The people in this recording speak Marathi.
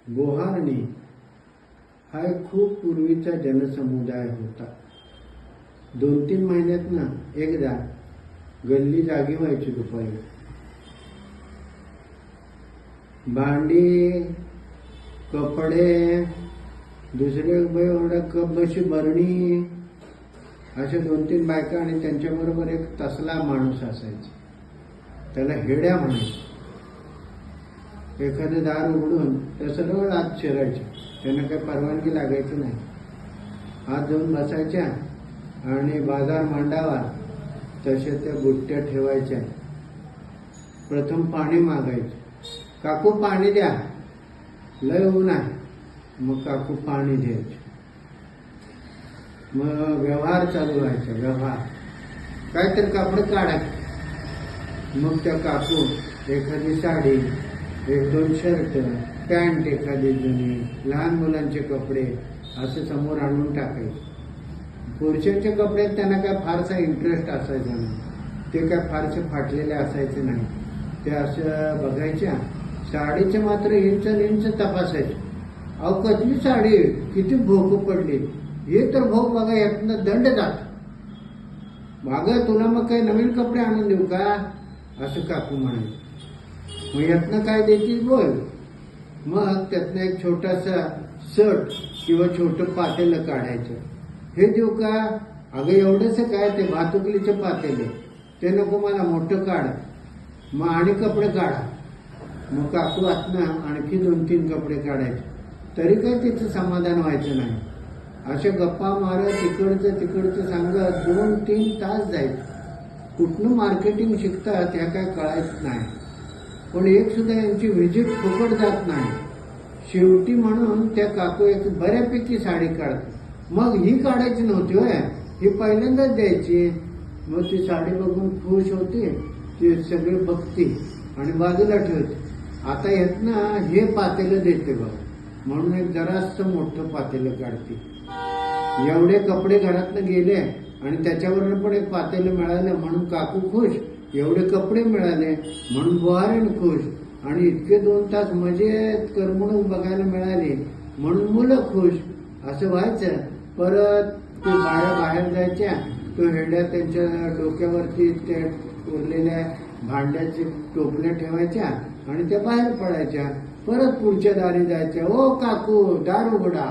बोहारणी हा एक खूप पूर्वीचा जनसमुदाय होता. 2-3 महिन्यात ना एकदा गल्ली जागी व्हायची दुपारी. भांडी, कपडे, दुसरे कप बशी बरणी, अशा 2-3 बायका आणि त्यांच्याबरोबर एक तसला माणूस असायचा. त्याला हेड्या म्हणायचे. एखादं दार उघडून त्या सरळ आत शिरायच्या. त्यांना काही परवानगी लागायची नाही. आत जाऊन बसायच्या आणि बाजार मांडावा तशा त्या बुट्ट्या ठेवायच्या. प्रथम पाणी मागायचे. काकू पाणी द्या, लय ऊन आहे. मग काकू पाणी द्यायचे. मग व्यवहार चालू व्हायचा. व्यवहार काहीतरी कापड काढायचं. मग त्या काकू एखादी साडी, 1-2 शर्ट, पॅन्ट एखादी जुनी, लहान मुलांचे कपडे असं समोर आणून टाकायचे. पुरुषांचे कपडे त्यांना काय फारसा इंटरेस्ट असायचा नाही. ते काय फारसे फाटलेले असायचे नाही. ते असं बघायच्या. साडीचे मात्र इंच तपासायचे. अहो कसली साडी, किती भोक पडली, हे तर भोक बघा, यातनं दंड जात. मागं तुला मग काही नवीन कपडे आणून देऊ का, असं काकू म्हणायचे. मग यातनं काय देतील बोल. मग त्यातनं एक छोटासा सट किंवा छोटं पातेलं काढायचं. हे देऊ का, अगं एवढंच काय, ते भातुकलीचं पातेलं, ते नको मला, मोठं काढ. मग आणि कपडे काढा. मग काकू आतनं आणखी 2-3 कपडे काढायचे. तरी काय तिचं समाधान व्हायचं नाही. अशा गप्पा मारत तिकडचं सांगत 2-3 तास जायचे. कुठनं मार्केटिंग शिकतात ह्या काय कळायचं नाही. पण एक सुद्धा यांची व्हिजिट फुकट जात नाही. शेवटी म्हणून त्या काकू एक बऱ्यापैकी साडी काढते. मग ही काढायची नव्हती होय, ही पहिल्यांदाच द्यायची. मग ती साडी बघून खुश होती. ती सगळी बघती आणि बाजूला ठेवते. आता येत ना हे पातेलं देते बघ, म्हणून एक जरासं मोठं पातेलं काढते. एवढे कपडे घरातनं गेले आणि त्याच्यावरनं पण एक पातेलं मिळालं म्हणून काकू खुश. एवढे कपडे मिळाले म्हणून बोहारीण खुश. आणि इतके 2 तास मजेत करमणूक बघायला मिळाली म्हणून मुलं खुश. असं व्हायचं. परत ते बाया बाहेर जायच्या. तो हेड्या त्यांच्या डोक्यावरती त्या उरलेल्या भांड्याचे टोपल्या ठेवायच्या आणि त्या बाहेर पडायच्या. परत पुढच्या दारी जायच्या. ओ काकू दार उघडा.